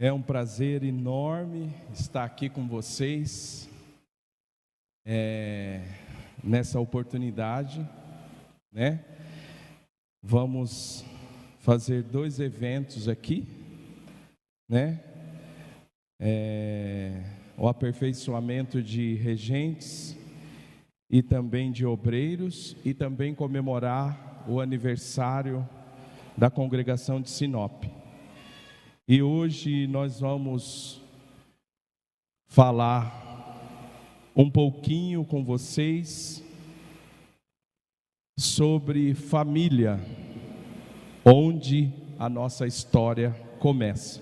É um prazer enorme estar aqui com vocês nessa oportunidade, né? Vamos fazer 2 eventos aqui, né? O aperfeiçoamento de regentes e também de obreiros, e também comemorar o aniversário da congregação de Sinop. E hoje nós vamos falar um pouquinho com vocês sobre família, onde a nossa história começa.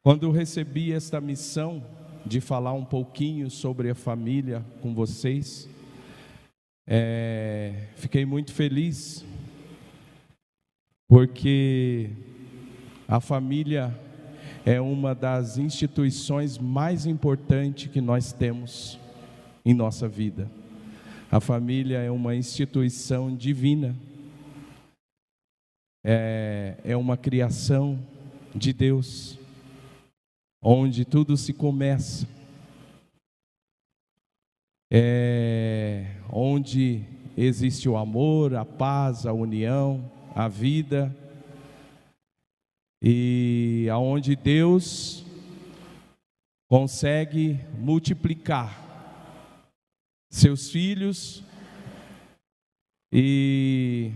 Quando eu recebi esta missão de falar um pouquinho sobre a família com vocês, fiquei muito feliz, porque a família é uma das instituições mais importantes que nós temos em nossa vida. A família é uma instituição divina, é uma criação de Deus, onde tudo se começa, onde existe o amor, a paz, a união, a vida, e aonde Deus consegue multiplicar seus filhos e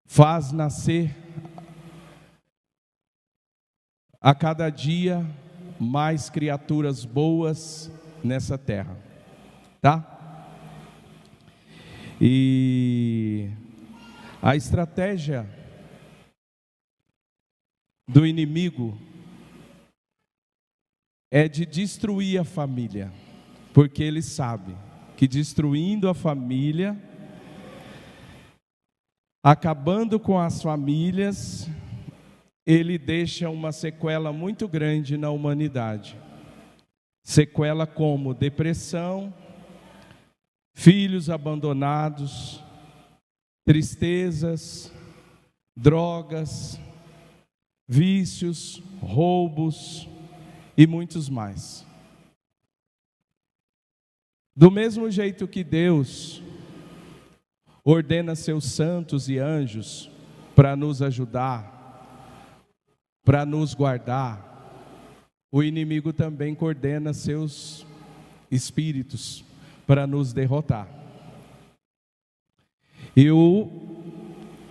faz nascer a cada dia mais criaturas boas nessa terra, tá? E a estratégia do inimigo é de destruir a família, porque ele sabe que destruindo a família, acabando com as famílias, ele deixa uma sequela muito grande na humanidade. Sequela como depressão, filhos abandonados, tristezas, drogas, vícios, roubos e muitos mais. Do mesmo jeito que Deus ordena seus santos e anjos para nos ajudar, para nos guardar, o inimigo também coordena seus espíritos para nos derrotar. E o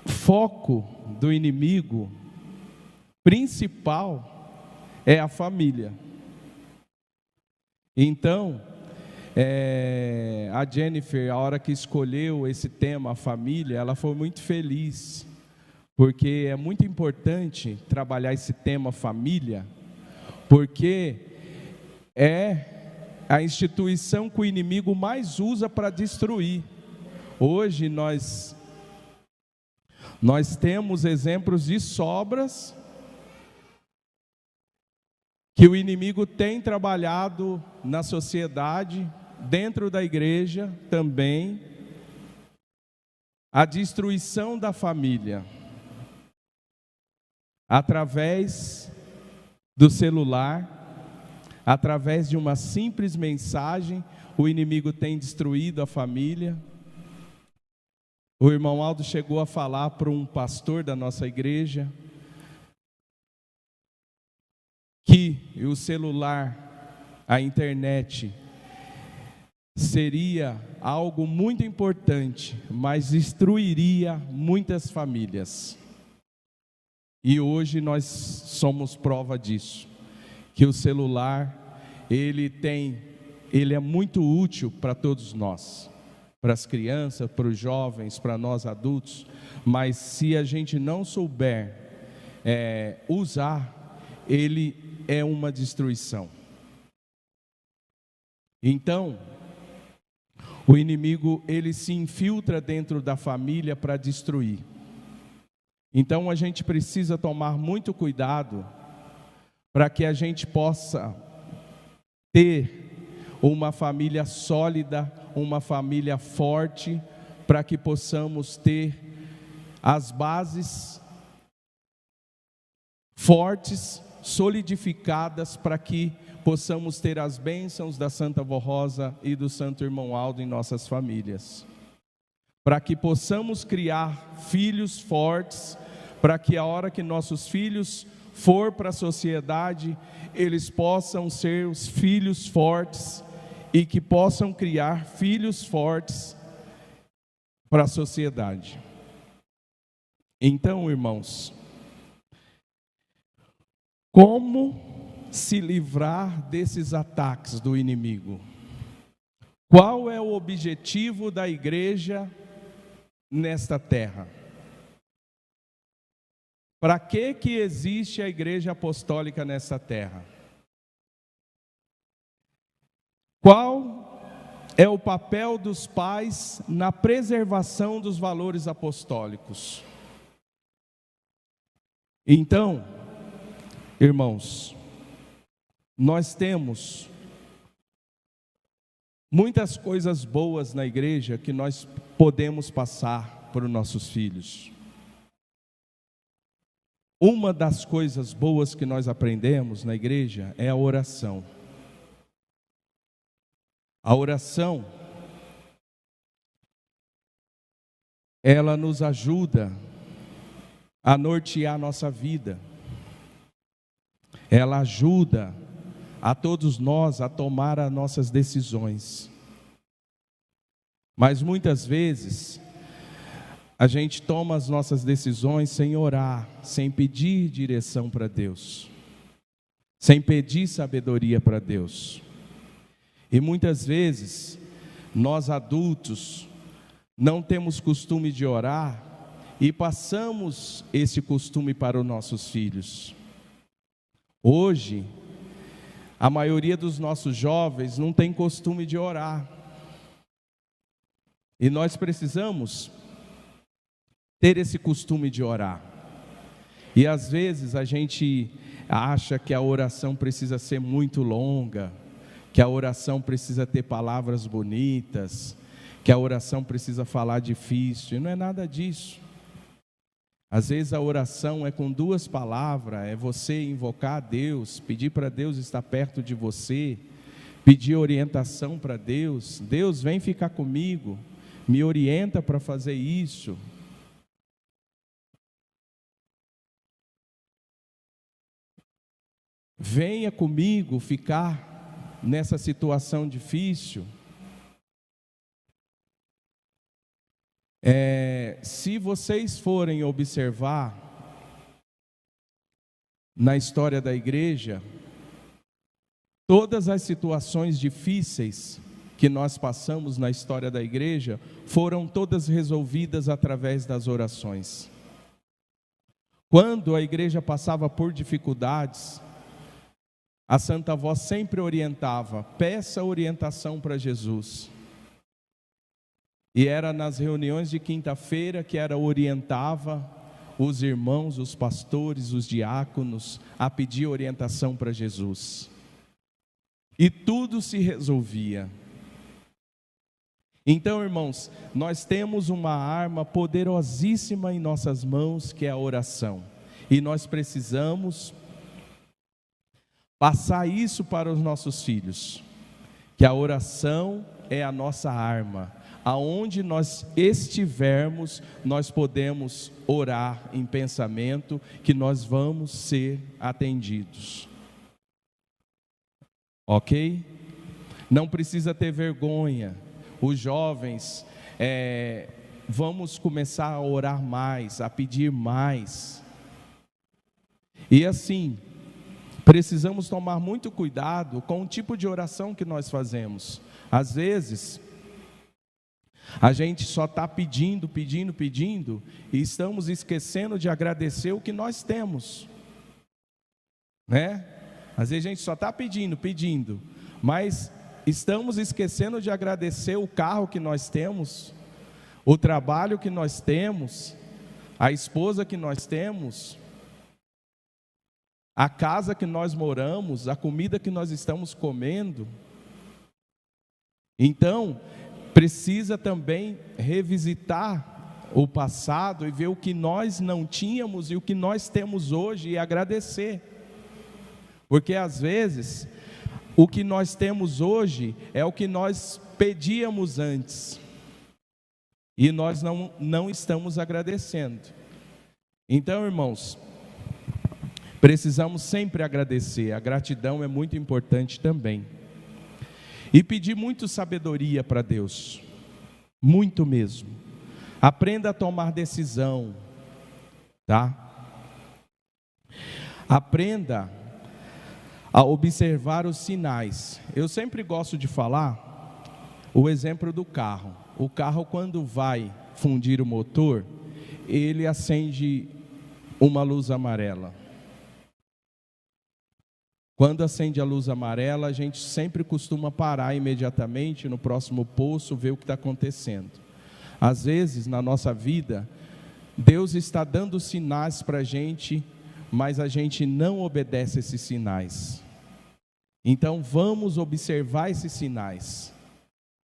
foco do inimigo principal é a família. Então, a Jennifer, a hora que escolheu esse tema, a família, ela foi muito feliz, porque é muito importante trabalhar esse tema família, porque é a instituição que o inimigo mais usa para destruir. Hoje nós temos exemplos de sobras que o inimigo tem trabalhado na sociedade, dentro da igreja também, a destruição da família, através do celular, através de uma simples mensagem, o inimigo tem destruído a família. O irmão Aldo chegou a falar para um pastor da nossa igreja que o celular, a internet, seria algo muito importante, mas destruiria muitas famílias. E hoje nós somos prova disso, que o celular, ele é muito útil para todos nós, para as crianças, para os jovens, para nós adultos, mas se a gente não souber usar, ele é uma destruição. Então, o inimigo, ele se infiltra dentro da família para destruir. Então a gente precisa tomar muito cuidado para que a gente possa ter uma família sólida, uma família forte, para que possamos ter as bases fortes, solidificadas, para que possamos ter as bênçãos da Santa Vó Rosa e do Santo Irmão Aldo em nossas famílias. Para que possamos criar filhos fortes, para que a hora que nossos filhos for para a sociedade, eles possam ser os filhos fortes e que possam criar filhos fortes para a sociedade. Então, irmãos, como se livrar desses ataques do inimigo? Qual é o objetivo da igreja nesta terra? Para que existe a igreja apostólica nesta terra? Qual é o papel dos pais na preservação dos valores apostólicos? Então, irmãos, nós temos muitas coisas boas na igreja que nós podemos passar para os nossos filhos. Uma das coisas boas que nós aprendemos na igreja é a oração. A oração, ela nos ajuda a nortear a nossa vida. Ela ajuda a todos nós a tomar as nossas decisões. Mas muitas vezes a gente toma as nossas decisões sem orar, sem pedir direção para Deus, sem pedir sabedoria para Deus. E muitas vezes, nós adultos, não temos costume de orar e passamos esse costume para os nossos filhos. Hoje, a maioria dos nossos jovens não tem costume de orar. E nós precisamos ter esse costume de orar. E às vezes a gente acha que a oração precisa ser muito longa, que a oração precisa ter palavras bonitas, que a oração precisa falar difícil, e não é nada disso. Às vezes a oração é com 2 palavras, é você invocar a Deus, pedir para Deus estar perto de você, pedir orientação para Deus. Deus, vem ficar comigo, me orienta para fazer isso. Venha comigo ficar nessa situação difícil. Se vocês forem observar na história da igreja, todas as situações difíceis que nós passamos na história da igreja foram todas resolvidas através das orações. Quando a igreja passava por dificuldades, a Santa Vó sempre orientava: peça orientação para Jesus. E era nas reuniões de quinta-feira que ela orientava os irmãos, os pastores, os diáconos a pedir orientação para Jesus. E tudo se resolvia. Então, irmãos, nós temos uma arma poderosíssima em nossas mãos, que é a oração. E nós precisamos passar isso para os nossos filhos, que a oração é a nossa arma. Aonde nós estivermos, nós podemos orar em pensamento, que nós vamos ser atendidos. Ok? Não precisa ter vergonha. Os jovens, vamos começar a orar mais, a pedir mais. E assim, precisamos tomar muito cuidado com o tipo de oração que nós fazemos. Às vezes, a gente só está pedindo, e estamos esquecendo de agradecer o que nós temos, né? Às vezes a gente só está pedindo, mas estamos esquecendo de agradecer o carro que nós temos, o trabalho que nós temos, a esposa que nós temos, a casa que nós moramos, a comida que nós estamos comendo. Então, precisa também revisitar o passado e ver o que nós não tínhamos e o que nós temos hoje e agradecer. Porque às vezes, o que nós temos hoje é o que nós pedíamos antes. E nós não estamos agradecendo. Então, irmãos, precisamos sempre agradecer. A gratidão é muito importante também. E pedir muito sabedoria para Deus. Muito mesmo. Aprenda a tomar decisão. Tá? Aprenda a observar os sinais. Eu sempre gosto de falar o exemplo do carro. O carro, quando vai fundir o motor, ele acende uma luz amarela. Quando acende a luz amarela, a gente sempre costuma parar imediatamente no próximo posto, ver o que está acontecendo. Às vezes, na nossa vida, Deus está dando sinais para a gente, mas a gente não obedece esses sinais. Então, vamos observar esses sinais,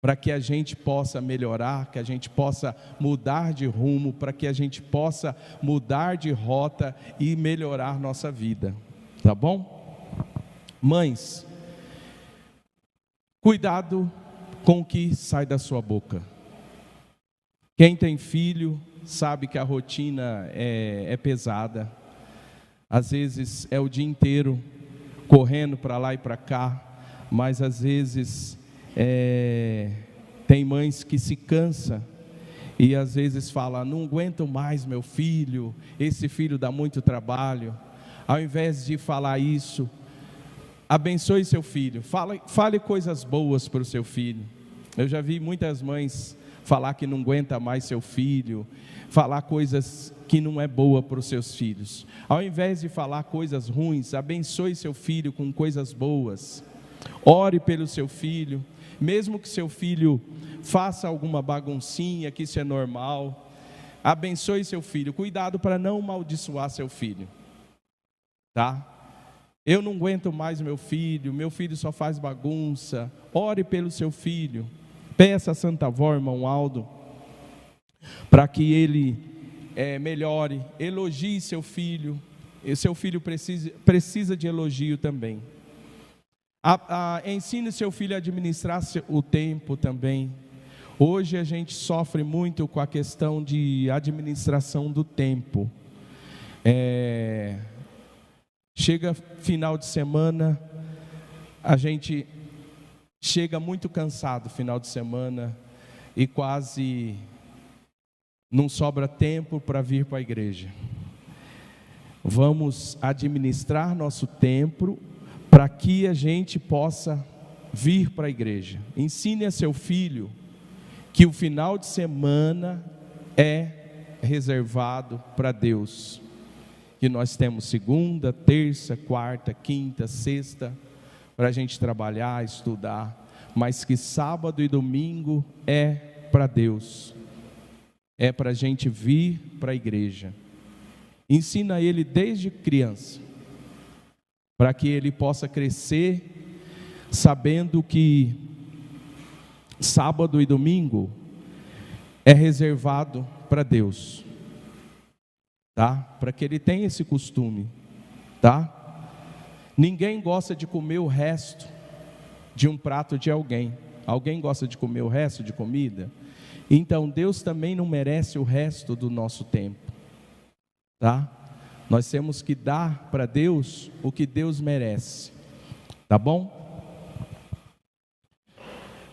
para que a gente possa melhorar, que a gente possa mudar de rumo, para que a gente possa mudar de rota e melhorar nossa vida, tá bom? Mães, cuidado com o que sai da sua boca. Quem tem filho sabe que a rotina é pesada, às vezes é o dia inteiro correndo para lá e para cá, mas às vezes tem mães que se cansam e às vezes falam: não aguento mais meu filho, esse filho dá muito trabalho. Ao invés de falar isso, abençoe seu filho, fale coisas boas para o seu filho. Eu já vi muitas mães falar que não aguenta mais seu filho, falar coisas que não é boa para os seus filhos. Ao invés de falar coisas ruins, abençoe seu filho com coisas boas. Ore pelo seu filho, mesmo que seu filho faça alguma baguncinha, que isso é normal. Abençoe seu filho, cuidado para não amaldiçoar seu filho, tá? Eu não aguento mais meu filho só faz bagunça. Ore pelo seu filho, peça a Santa Avó, irmão Aldo, para que ele melhore. Elogie seu filho, e seu filho precisa de elogio também. Ensine seu filho a administrar o tempo também. Hoje a gente sofre muito com a questão de administração do tempo. Chega final de semana, a gente chega muito cansado final de semana e quase não sobra tempo para vir para a igreja. Vamos administrar nosso tempo para que a gente possa vir para a igreja. Ensine a seu filho que o final de semana é reservado para Deus. Que nós temos segunda, terça, quarta, quinta, sexta, para a gente trabalhar, estudar, mas que sábado e domingo é para Deus, é para a gente vir para a igreja. Ensina ele desde criança, para que ele possa crescer sabendo que sábado e domingo é reservado para Deus. Tá? Para que ele tenha esse costume, tá? Ninguém gosta de comer o resto de um prato de alguém. Alguém gosta de comer o resto de comida? Então Deus também não merece o resto do nosso tempo, tá? Nós temos que dar para Deus o que Deus merece, tá bom?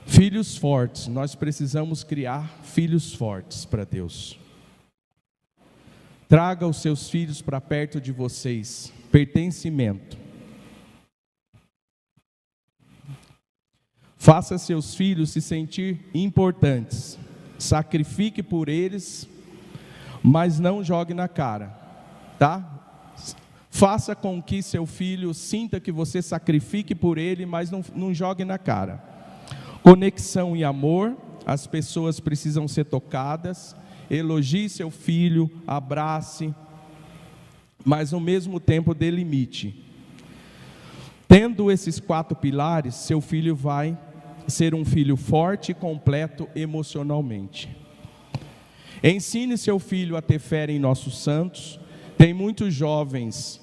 Filhos fortes, nós precisamos criar filhos fortes para Deus. Traga os seus filhos para perto de vocês, pertencimento. Faça seus filhos se sentir importantes. Sacrifique por eles, mas não jogue na cara, tá? Faça com que seu filho sinta que você sacrifique por ele, mas não jogue na cara. Conexão e amor, as pessoas precisam ser tocadas. Elogie seu filho, abrace, mas ao mesmo tempo dê limite. Tendo esses 4 pilares, seu filho vai ser um filho forte e completo emocionalmente. Ensine seu filho a ter fé em nossos santos. Tem muitos jovens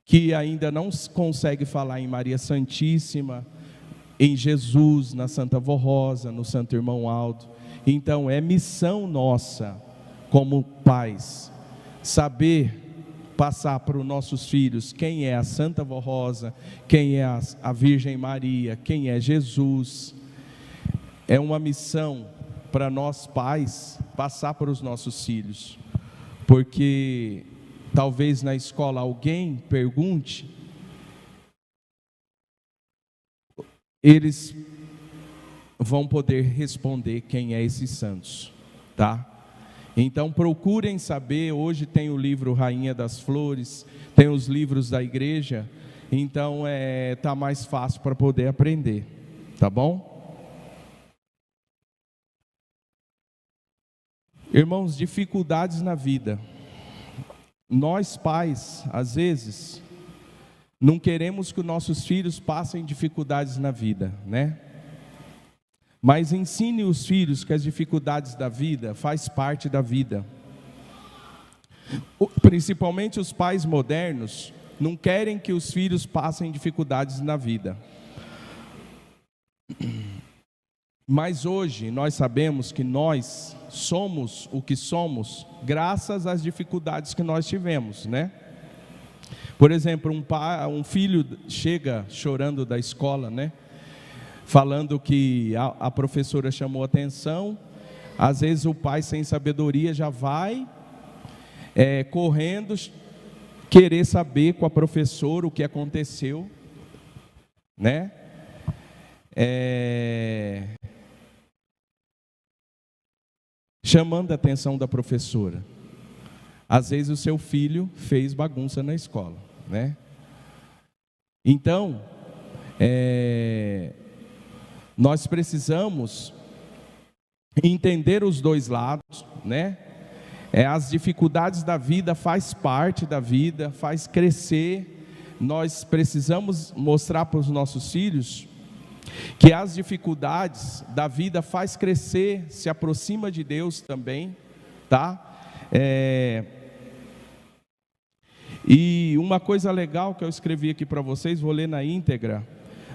que ainda não conseguem falar em Maria Santíssima, em Jesus, na Santa Vó Rosa, no Santo Irmão Aldo. Então é missão nossa, como pais, saber passar para os nossos filhos quem é a Santa Vó Rosa, quem é a Virgem Maria, quem é Jesus. É uma missão para nós pais passar para os nossos filhos, porque talvez na escola alguém pergunte, eles vão poder responder quem é esses santos, tá? Então procurem saber. Hoje tem o livro Rainha das Flores, tem os livros da igreja, então tá mais fácil para poder aprender, tá bom? Irmãos, dificuldades na vida. Nós pais, às vezes, não queremos que os nossos filhos passem dificuldades na vida, né? Mas ensine os filhos que as dificuldades da vida faz parte da vida. Principalmente os pais modernos não querem que os filhos passem dificuldades na vida. Mas hoje nós sabemos que nós somos o que somos graças às dificuldades que nós tivemos, né? Por exemplo, um filho chega chorando da escola, né? Falando que a professora chamou atenção. Às vezes o pai, sem sabedoria, já vai correndo querer saber com a professora o que aconteceu, né? Chamando a atenção da professora. Às vezes o seu filho fez bagunça na escola, né? Então, nós precisamos entender os dois lados, né? As dificuldades da vida faz parte da vida, faz crescer. Nós precisamos mostrar para os nossos filhos que as dificuldades da vida faz crescer, se aproxima de Deus também, tá? E uma coisa legal que eu escrevi aqui para vocês, vou ler na íntegra.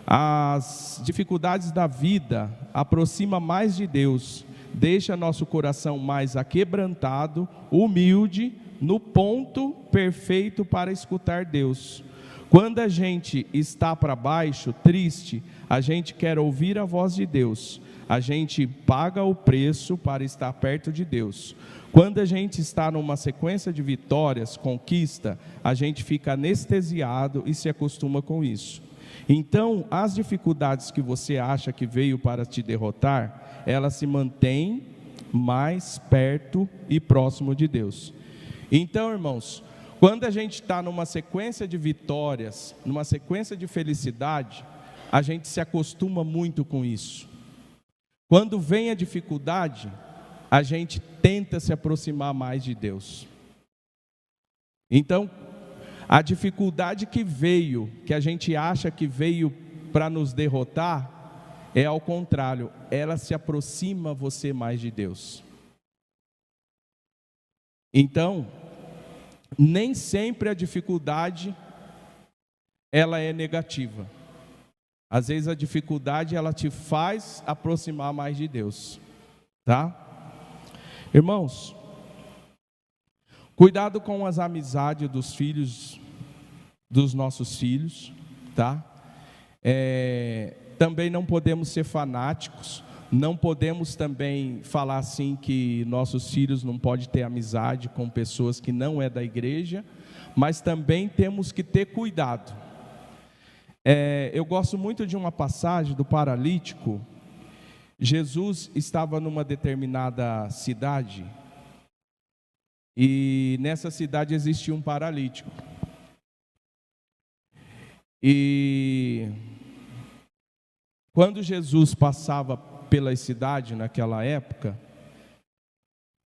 As dificuldades da vida aproxima mais de Deus, deixa nosso coração mais aquebrantado, humilde, no ponto perfeito para escutar Deus. Quando a gente está para baixo, triste, a gente quer ouvir a voz de Deus. A gente paga o preço para estar perto de Deus. Quando a gente está numa sequência de vitórias, conquista, a gente fica anestesiado e se acostuma com isso. Então, as dificuldades que você acha que veio para te derrotar, elas se mantêm mais perto e próximo de Deus. Então, irmãos, quando a gente está numa sequência de vitórias, numa sequência de felicidade, a gente se acostuma muito com isso. Quando vem a dificuldade, a gente tenta se aproximar mais de Deus. Então, a dificuldade que veio, que a gente acha que veio para nos derrotar, é ao contrário, ela se aproxima você mais de Deus. Então, nem sempre a dificuldade ela é negativa. Às vezes a dificuldade ela te faz aproximar mais de Deus, tá? Irmãos, cuidado com as amizades dos filhos, dos nossos filhos, tá? Também não podemos ser fanáticos, não podemos também falar assim que nossos filhos não podem ter amizade com pessoas que não é da igreja, mas também temos que ter cuidado. Eu gosto muito de uma passagem do paralítico. Jesus estava numa determinada cidade e nessa cidade existia um paralítico. E quando Jesus passava pela cidade naquela época,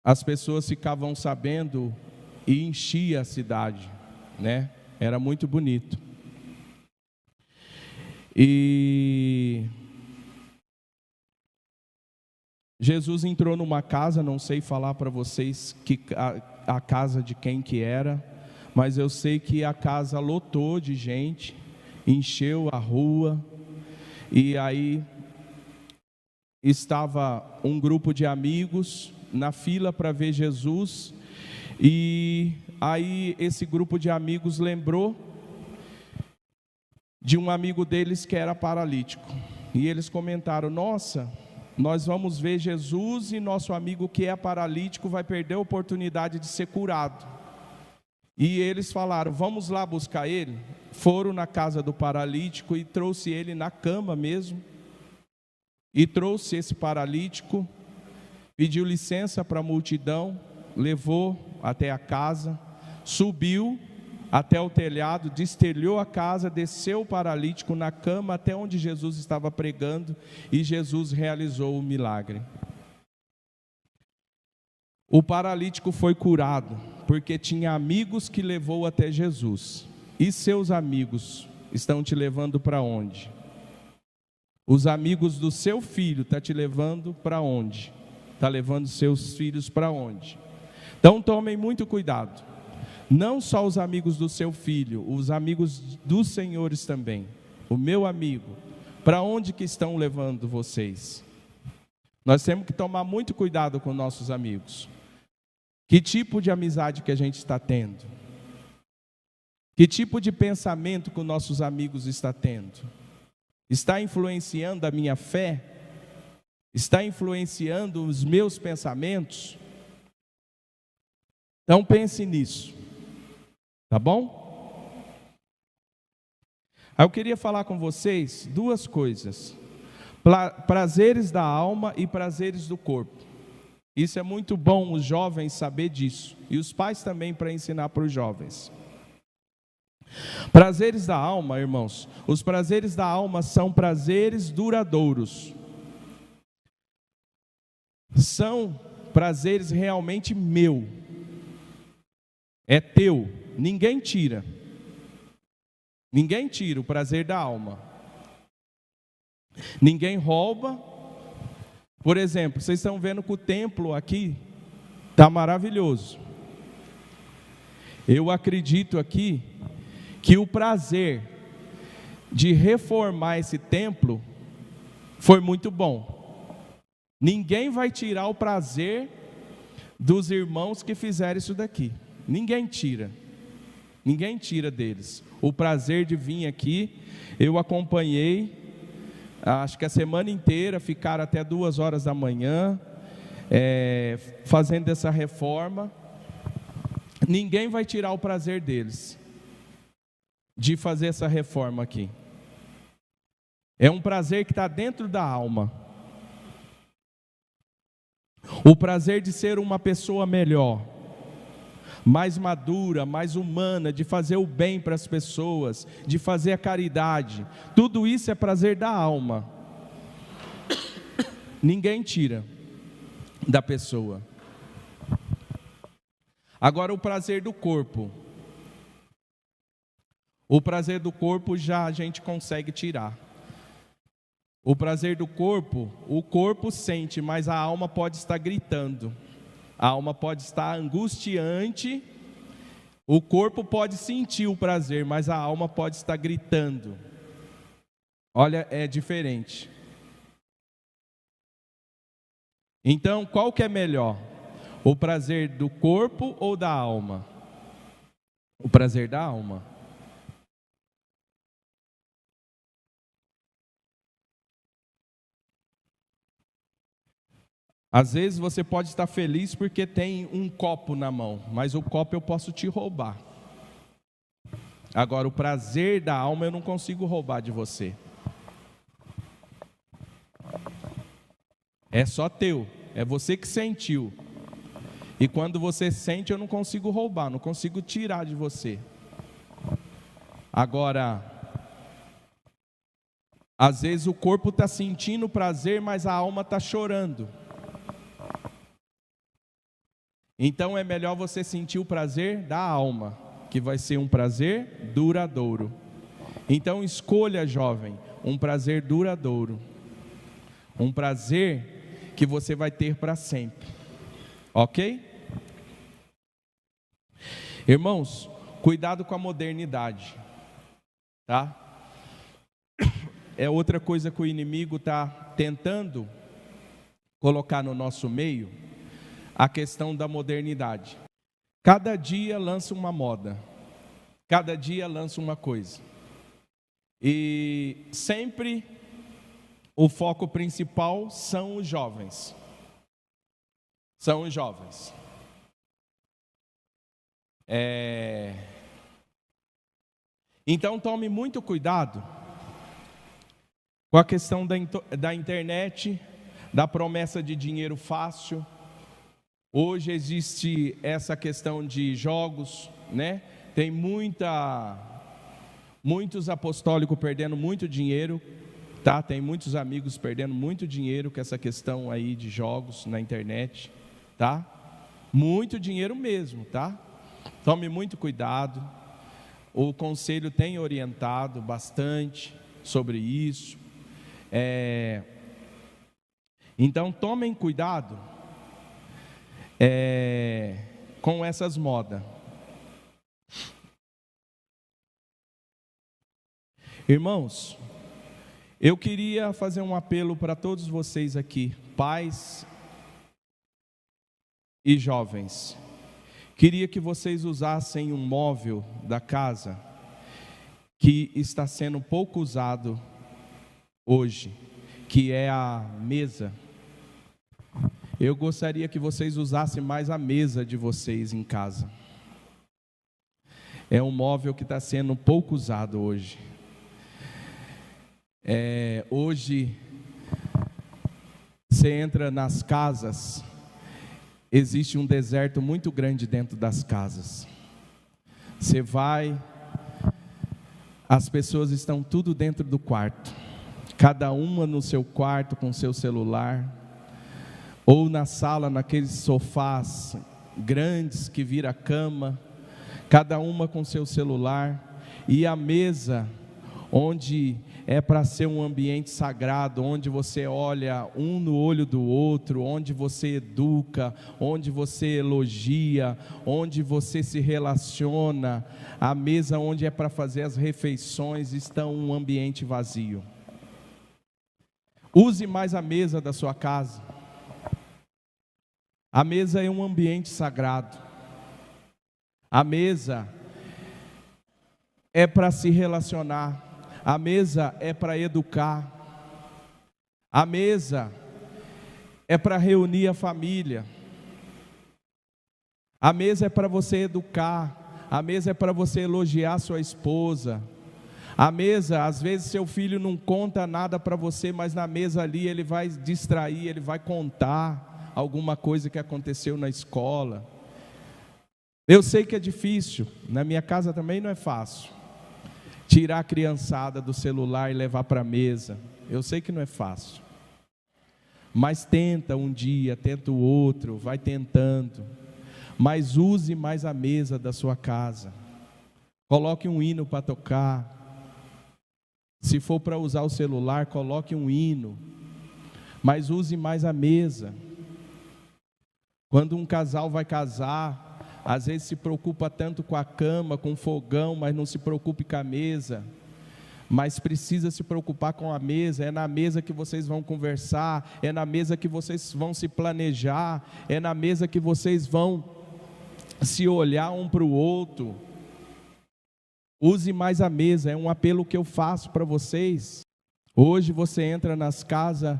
as pessoas ficavam sabendo e enchia a cidade, né? Era muito bonito. E Jesus entrou numa casa, não sei falar para vocês a casa de quem que era, mas eu sei que a casa lotou de gente, encheu a rua, e aí estava um grupo de amigos na fila para ver Jesus, e aí esse grupo de amigos lembrou de um amigo deles que era paralítico, e eles comentaram: nossa, nós vamos ver Jesus e nosso amigo que é paralítico vai perder a oportunidade de ser curado. E eles falaram: vamos lá buscar ele. Foram na casa do paralítico e trouxe ele na cama mesmo. E trouxe esse paralítico, pediu licença para a multidão, levou até a casa, subiu até o telhado, destelhou a casa, desceu o paralítico na cama até onde Jesus estava pregando, e Jesus realizou o milagre. O paralítico foi curado, porque tinha amigos que levou até Jesus. E seus amigos estão te levando para onde? Os amigos do seu filho estão te levando para onde? Está levando seus filhos para onde? Então tomem muito cuidado. Não só os amigos do seu filho, os amigos dos senhores também. O meu amigo, para onde que estão levando vocês? Nós temos que tomar muito cuidado com nossos amigos. Que tipo de amizade que a gente está tendo? Que tipo de pensamento que os nossos amigos estão tendo? Está influenciando a minha fé? Está influenciando os meus pensamentos? Então pense nisso. Tá bom? Aí eu queria falar com vocês duas coisas: prazeres da alma e prazeres do corpo. Isso é muito bom os jovens saber disso, e os pais também, para ensinar para os jovens. Prazeres da alma, irmãos, os prazeres da alma são prazeres duradouros. São prazeres realmente meu. É teu. Ninguém tira. Ninguém tira o prazer da alma. Ninguém rouba. Por exemplo, vocês estão vendo que o templo aqui está maravilhoso. Eu acredito aqui que o prazer de reformar esse templo foi muito bom. Ninguém vai tirar o prazer dos irmãos que fizeram isso daqui. Ninguém tira. Ninguém tira deles o prazer de vir aqui. Eu acompanhei, acho que a semana inteira, ficaram até 2 horas da manhã, fazendo essa reforma. Ninguém vai tirar o prazer deles de fazer essa reforma aqui. É um prazer que está dentro da alma. O prazer de ser uma pessoa melhor, mais madura, mais humana, de fazer o bem para as pessoas, de fazer a caridade. Tudo isso é prazer da alma. Ninguém tira da pessoa. Agora o prazer do corpo. O prazer do corpo já a gente consegue tirar. O prazer do corpo, o corpo sente, mas a alma pode estar gritando. A alma pode estar angustiante. O corpo pode sentir o prazer, mas a alma pode estar gritando. Olha, é diferente. Então, qual que é melhor? O prazer do corpo ou da alma? O prazer da alma. Às vezes você pode estar feliz porque tem um copo na mão, mas o copo eu posso te roubar. Agora, o prazer da alma eu não consigo roubar de você. É só teu, é você que sentiu. E quando você sente, eu não consigo roubar, não consigo tirar de você. Agora, às vezes o corpo está sentindo prazer, mas a alma está chorando. Então é melhor você sentir o prazer da alma, que vai ser um prazer duradouro. Então escolha, jovem, um prazer duradouro. Um prazer que você vai ter para sempre. Ok? Irmãos, cuidado com a modernidade, tá? É outra coisa que o inimigo está tentando colocar no nosso meio, a questão da modernidade. Cada dia lança uma moda, cada dia lança uma coisa. E sempre o foco principal são os jovens. São os jovens. Então tome muito cuidado com a questão da internet, da promessa de dinheiro fácil. Hoje existe essa questão de jogos, né? Tem muitos apostólicos perdendo muito dinheiro, tá? Tem muitos amigos perdendo muito dinheiro com essa questão aí de jogos na internet, tá? Muito dinheiro mesmo, tá? Tome muito cuidado. O conselho tem orientado bastante sobre isso. Então tomem cuidado com essas modas. Irmãos, eu queria fazer um apelo para todos vocês aqui, pais e jovens. Queria que vocês usassem um móvel da casa que está sendo pouco usado hoje, que é a mesa. Eu gostaria que vocês usassem mais a mesa de vocês em casa. É um móvel que está sendo pouco usado hoje. Hoje, você entra nas casas, existe um deserto muito grande dentro das casas. Você vai, as pessoas estão tudo dentro do quarto, cada uma no seu quarto com seu celular, ou na sala, naqueles sofás grandes que vira cama, cada uma com seu celular, e a mesa, onde é para ser um ambiente sagrado, onde você olha um no olho do outro, onde você educa, onde você elogia, onde você se relaciona. A mesa onde é para fazer as refeições está um ambiente vazio. Use mais a mesa da sua casa. A mesa é um ambiente sagrado. A mesa é para se relacionar. A mesa é para educar. A mesa é para reunir a família. A mesa é para você educar. A mesa é para você elogiar sua esposa. A mesa, às vezes seu filho não conta nada para você, mas na mesa ali ele vai distrair, ele vai contar alguma coisa que aconteceu na escola. Eu sei que é difícil, na minha casa também não é fácil. Tirar a criançada do celular e levar para a mesa, eu sei que não é fácil. Mas tenta um dia, tenta o outro, vai tentando. Mas use mais a mesa da sua casa. Coloque um hino para tocar. Se for para usar o celular, coloque um hino. Mas use mais a mesa. Quando um casal vai casar, às vezes se preocupa tanto com a cama, com o fogão, mas não se preocupe com a mesa. Mas precisa se preocupar com a mesa. É na mesa que vocês vão conversar, é na mesa que vocês vão se planejar, é na mesa que vocês vão se olhar um para o outro. Use mais a mesa, é um apelo que eu faço para vocês. Hoje você entra nas casas,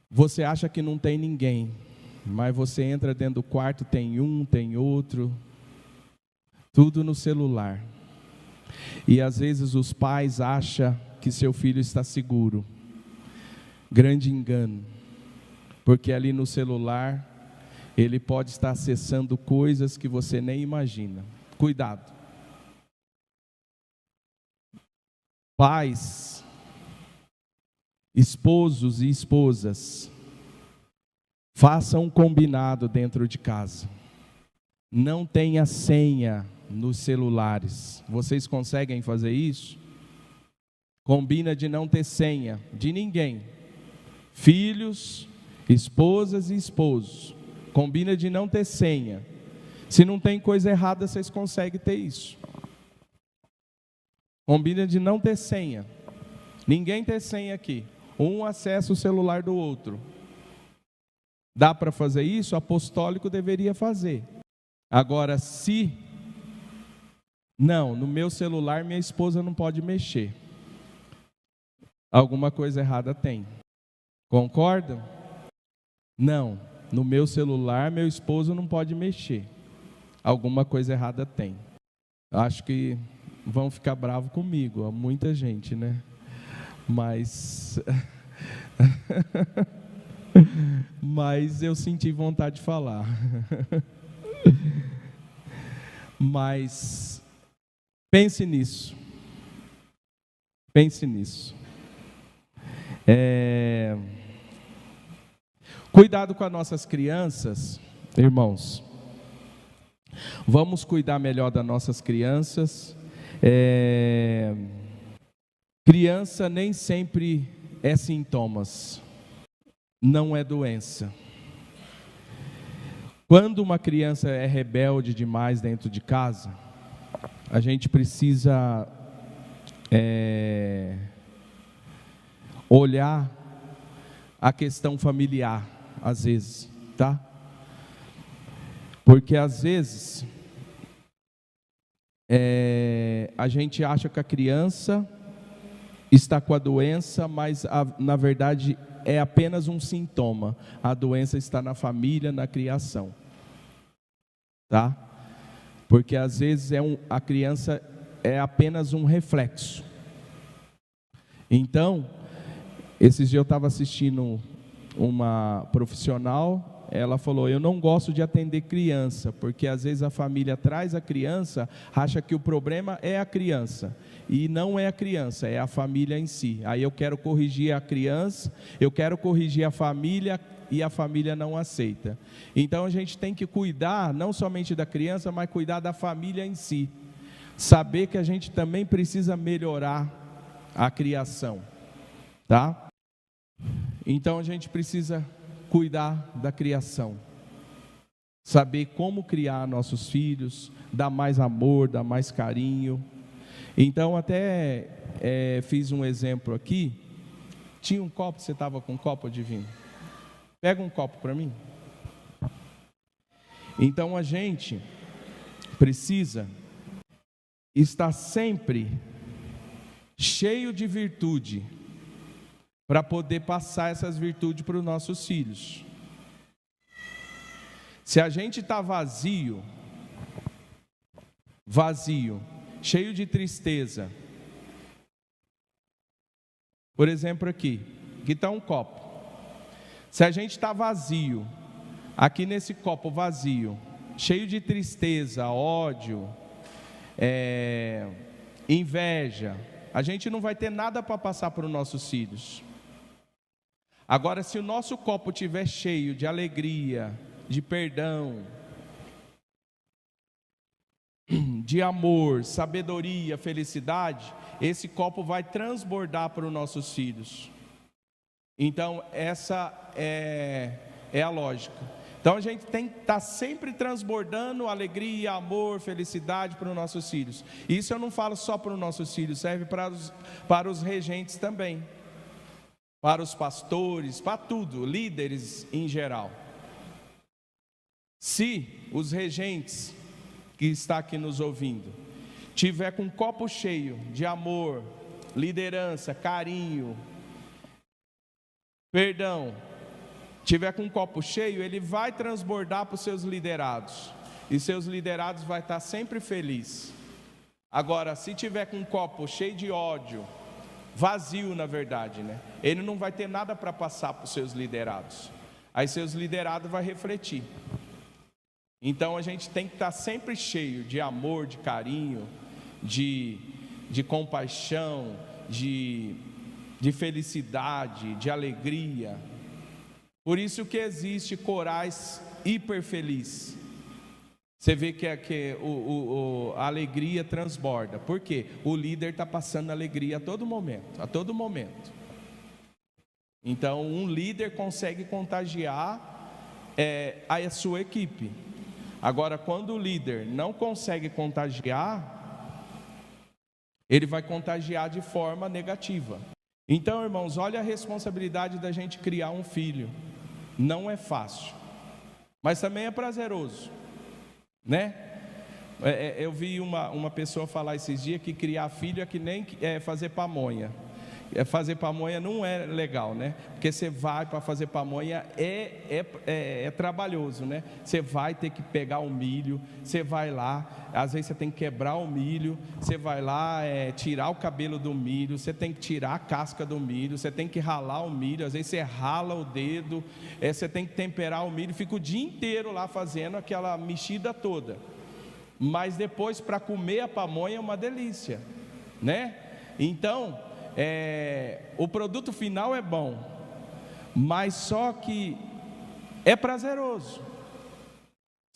você acha que não tem ninguém. Mas você entra dentro do quarto, tem um, tem outro, tudo no celular. E às vezes os pais acham que seu filho está seguro. Grande engano, porque ali no celular, ele pode estar acessando coisas que você nem imagina. Cuidado. Pais, esposos e esposas, façam um combinado dentro de casa. Não tenha senha nos celulares. Vocês conseguem fazer isso? Combina de não ter senha de ninguém. Filhos, esposas e esposos, combina de não ter senha. Se não tem coisa errada, vocês conseguem ter isso. Combina de não ter senha. Ninguém tem senha aqui. Um acessa o celular do outro. Dá para fazer isso? O apostólico deveria fazer. Agora, se não, no meu celular minha esposa não pode mexer, alguma coisa errada tem. Concordam? Não, no meu celular meu esposo não pode mexer, alguma coisa errada tem. Acho que vão ficar bravos comigo, muita gente, né? Mas mas eu senti vontade de falar. Mas pense nisso. Pense nisso. Cuidado com as nossas crianças, irmãos. Vamos cuidar melhor das nossas crianças. Criança nem sempre é sintomas, não é doença. Quando uma criança é rebelde demais dentro de casa, a gente precisa olhar a questão familiar, às vezes, tá? Porque às vezes a gente acha que a criança está com a doença, mas na verdade é apenas um sintoma. A doença está na família, na criação, tá? Porque às vezes a criança é apenas um reflexo. Então, esses dias eu estava assistindo uma profissional, ela falou: eu não gosto de atender criança, porque às vezes a família traz a criança, acha que o problema é a criança, e não é a criança, é a família em si. Aí eu quero corrigir a criança, eu quero corrigir a família, e a família não aceita. Então a gente tem que cuidar, não somente da criança, mas cuidar da família em si. Saber que a gente também precisa melhorar a criação, tá? Então a gente precisa cuidar da criação, saber como criar nossos filhos, dar mais amor, dar mais carinho. Então até fiz um exemplo aqui. Tinha um copo, você estava com um copo de vinho? Pega um copo para mim. Então a gente precisa estar sempre cheio de virtude, para poder passar essas virtudes para os nossos filhos. Se a gente está vazio, cheio de tristeza, por exemplo aqui está um copo. Se a gente está vazio, aqui nesse copo vazio, cheio de tristeza, ódio, inveja, a gente não vai ter nada para passar para os nossos filhos. Agora, se o nosso copo estiver cheio de alegria, de perdão, de amor, sabedoria, felicidade, esse copo vai transbordar para os nossos filhos. Então, essa é a lógica. Então, a gente tem que estar sempre transbordando alegria, amor, felicidade para os nossos filhos. Isso eu não falo só para os nossos filhos, serve para os regentes também, para os pastores, para tudo, líderes em geral. Se os regentes que está aqui nos ouvindo tiver com um copo cheio de amor, liderança, carinho, perdão, tiver com um copo cheio, ele vai transbordar para os seus liderados, e seus liderados vai estar sempre felizes. Agora, se tiver com um copo cheio de ódio, vazio na verdade, né? Ele não vai ter nada para passar para os seus liderados. Aí seus liderados vão refletir. Então a gente tem que estar sempre cheio de amor, de carinho, de compaixão, de felicidade, de alegria. Por isso que existe corais hiper felizes. Você vê que a alegria transborda. Por quê? O líder está passando alegria a todo momento, a todo momento. Então, um líder consegue contagiar a sua equipe. Agora, quando o líder não consegue contagiar, ele vai contagiar de forma negativa. Então, irmãos, olha a responsabilidade da gente criar um filho. Não é fácil, mas também é prazeroso, né? Eu vi uma pessoa falar esses dias que criar filho é que nem fazer pamonha. Fazer pamonha não é legal, né? Porque você vai para fazer pamonha, é trabalhoso, né? Você vai ter que pegar o milho, você vai lá, às vezes você tem que quebrar o milho, você vai lá tirar o cabelo do milho, você tem que tirar a casca do milho, você tem que ralar o milho, às vezes você rala o dedo, você tem que temperar o milho, fica o dia inteiro lá fazendo aquela mexida toda. Mas depois, para comer a pamonha é uma delícia, né? Então, o produto final é bom, mas só que é prazeroso.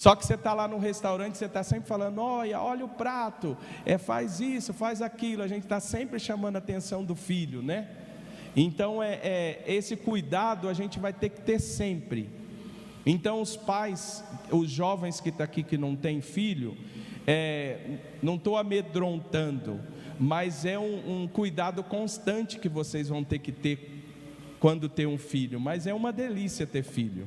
Só que você está lá no restaurante, você está sempre falando: olha o prato, faz isso, faz aquilo. A gente está sempre chamando a atenção do filho, né? Então, esse cuidado a gente vai ter que ter sempre. Então, os pais, os jovens que estão aqui que não têm filho, não estou amedrontando, mas é um cuidado constante que vocês vão ter que ter quando ter um filho. Mas é uma delícia ter filho,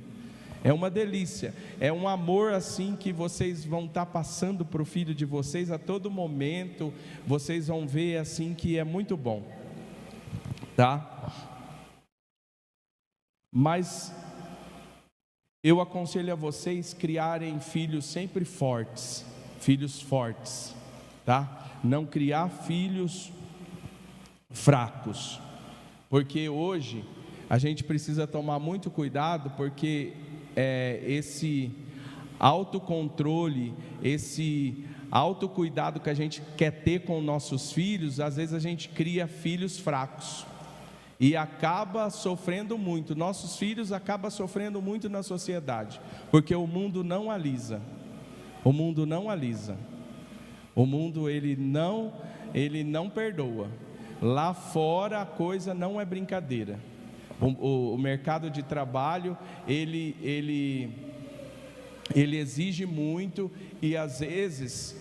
é uma delícia, é um amor assim que vocês vão estar passando para o filho de vocês a todo momento. Vocês vão ver assim que é muito bom, tá? Mas eu aconselho a vocês criarem filhos sempre fortes, filhos fortes, tá? Não criar filhos fracos, porque hoje a gente precisa tomar muito cuidado, porque esse autocontrole, esse autocuidado que a gente quer ter com nossos filhos, às vezes a gente cria filhos fracos e acaba sofrendo muito. Nossos filhos acabam sofrendo muito na sociedade, porque o mundo não alisa. O mundo não alisa. O mundo ele não perdoa. Lá fora a coisa não é brincadeira. O mercado de trabalho ele exige muito, e às vezes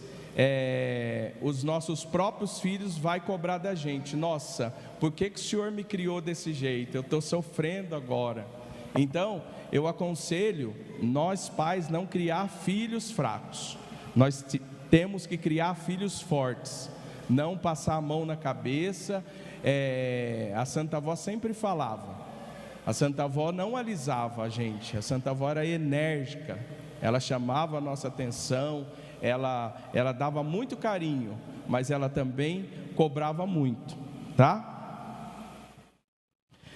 os nossos próprios filhos vai cobrar da gente: nossa, por que o Senhor me criou desse jeito? Eu estou sofrendo agora. Então eu aconselho nós pais não criar filhos fracos. Nós temos que criar filhos fortes, não passar a mão na cabeça. A Santa Avó sempre falava, a Santa Avó não alisava a gente, a Santa Avó era enérgica, ela chamava a nossa atenção, ela dava muito carinho, mas ela também cobrava muito, tá?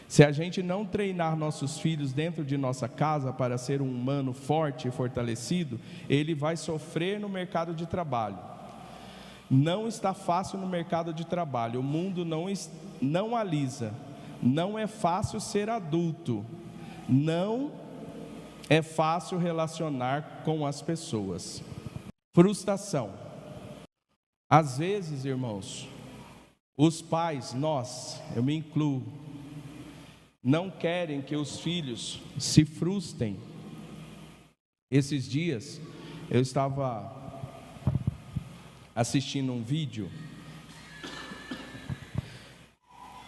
Se a gente não treinar nossos filhos dentro de nossa casa para ser um humano forte e fortalecido, ele vai sofrer no mercado de trabalho. Não está fácil no mercado de trabalho, o mundo não alisa, não é fácil ser adulto, não é fácil relacionar com as pessoas. Frustração. Às vezes, irmãos, os pais, eu me incluo, não querem que os filhos se frustrem. Esses dias eu estava assistindo um vídeo,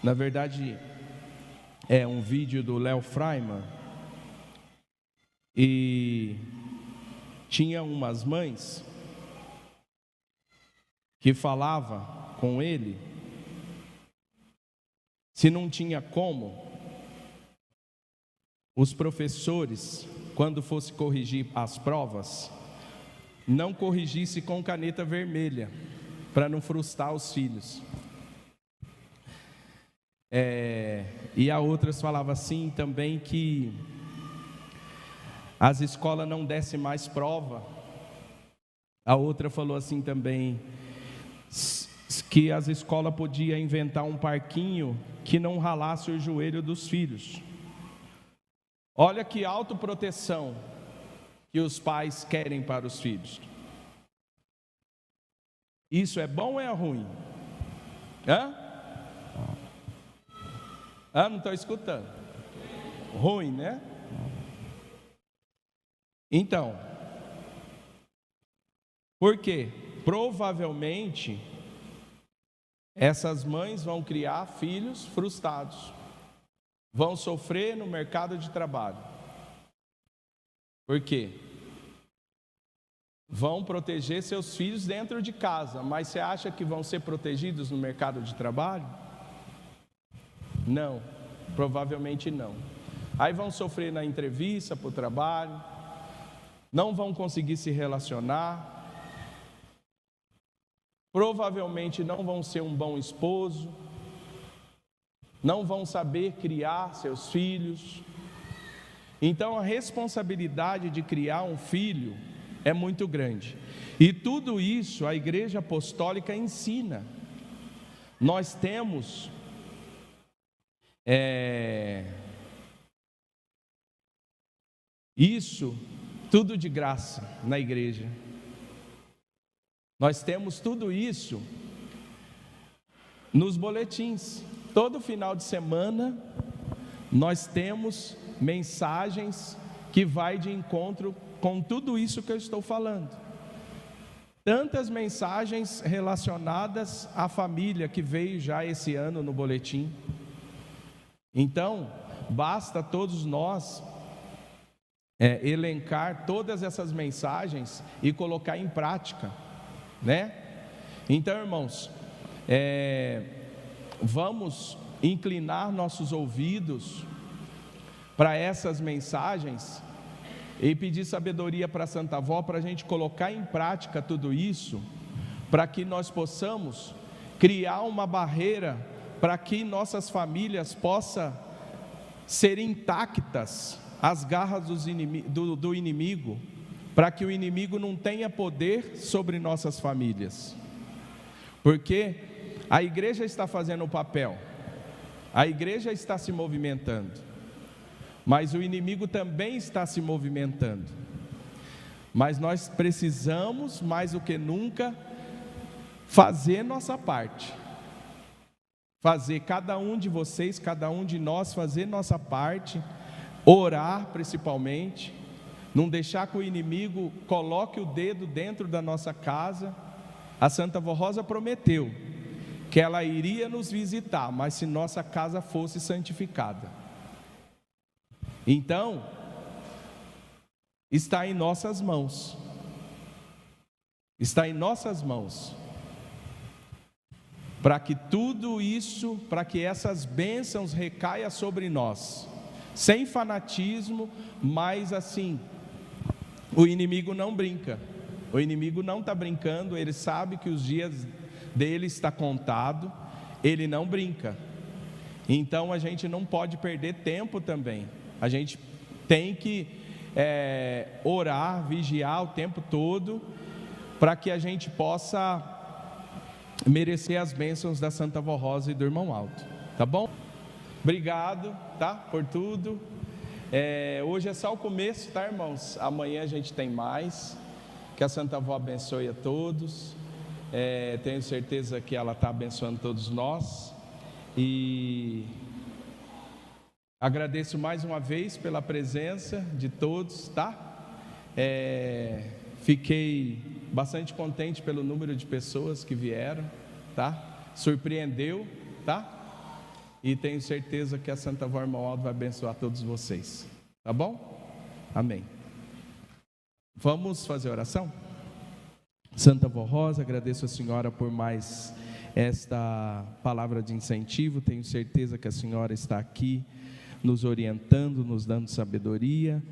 na verdade é um vídeo do Léo Freiman, e tinha umas mães que falava com ele, se não tinha como, os professores, quando fosse corrigir as provas, não corrigisse com caneta vermelha, para não frustrar os filhos. E a outras falava assim também, que as escolas não dessem mais prova. A outra falou assim também, que as escolas podiam inventar um parquinho que não ralasse o joelho dos filhos. Olha que autoproteção que os pais querem para os filhos. Isso é bom ou é ruim? Não estou escutando. ruim, né? Então, por quê? Provavelmente essas mães vão criar filhos frustrados, vão sofrer no mercado de trabalho. Por quê? Vão proteger seus filhos dentro de casa, mas você acha que vão ser protegidos no mercado de trabalho? Não, provavelmente não. Aí vão sofrer na entrevista para o trabalho, não vão conseguir se relacionar, provavelmente não vão ser um bom esposo, não vão saber criar seus filhos. Então a responsabilidade de criar um filho é muito grande. E tudo isso a Igreja Apostólica ensina. Nós temos isso tudo de graça na igreja. Nós temos tudo isso nos boletins. Todo final de semana nós temos mensagens que vai de encontro com tudo isso que eu estou falando. Tantas mensagens relacionadas à família que veio já esse ano no boletim. Então, basta todos nós elencar todas essas mensagens e colocar em prática, né? Então, irmãos, vamos inclinar nossos ouvidos para essas mensagens e pedir sabedoria para a Santa Avó, para a gente colocar em prática tudo isso, para que nós possamos criar uma barreira para que nossas famílias possam ser intactas às garras do inimigo, para que o inimigo não tenha poder sobre nossas famílias, porque a igreja está fazendo o papel, a igreja está se movimentando, mas o inimigo também está se movimentando. Mas nós precisamos, mais do que nunca, fazer nossa parte. Fazer, cada um de vocês, cada um de nós, fazer nossa parte, orar principalmente, não deixar que o inimigo coloque o dedo dentro da nossa casa. A Santa Avó Rosa prometeu que ela iria nos visitar, mas se nossa casa fosse santificada. Então, está em nossas mãos. Está em nossas mãos. Para que tudo isso, para que essas bênçãos recaia sobre nós, sem fanatismo, mas assim, o inimigo não brinca, o inimigo não está brincando, ele sabe que os dias dele está contado, ele não brinca. Então a gente não pode perder tempo também, a gente tem que orar, vigiar o tempo todo, para que a gente possa merecer as bênçãos da Santa Avó Rosa e do Irmão Aldo, tá bom? Obrigado, tá? Por tudo. Hoje é só o começo, tá, irmãos? Amanhã a gente tem mais. Que a Santa Avó abençoe a todos. Tenho certeza que ela está abençoando todos nós. E agradeço mais uma vez pela presença de todos, tá? Fiquei bastante contente pelo número de pessoas que vieram, tá? Surpreendeu, tá? E tenho certeza que a Santa Avó Irmão Aldo vai abençoar todos vocês, tá bom? Amém. Vamos fazer oração? Santa Avó Rosa, agradeço a senhora por mais esta palavra de incentivo. Tenho certeza que a senhora está aqui nos orientando, nos dando sabedoria.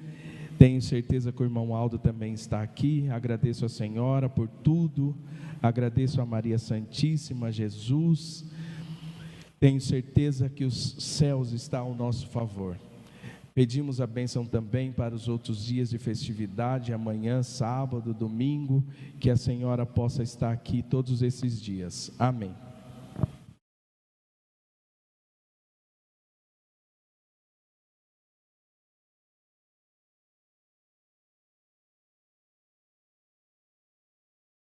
Tenho certeza que o irmão Aldo também está aqui. Agradeço a senhora por tudo. Agradeço a Maria Santíssima, a Jesus. Tenho certeza que os céus estão ao nosso favor. Pedimos a bênção também para os outros dias de festividade, amanhã, sábado, domingo, que a senhora possa estar aqui todos esses dias. Amém.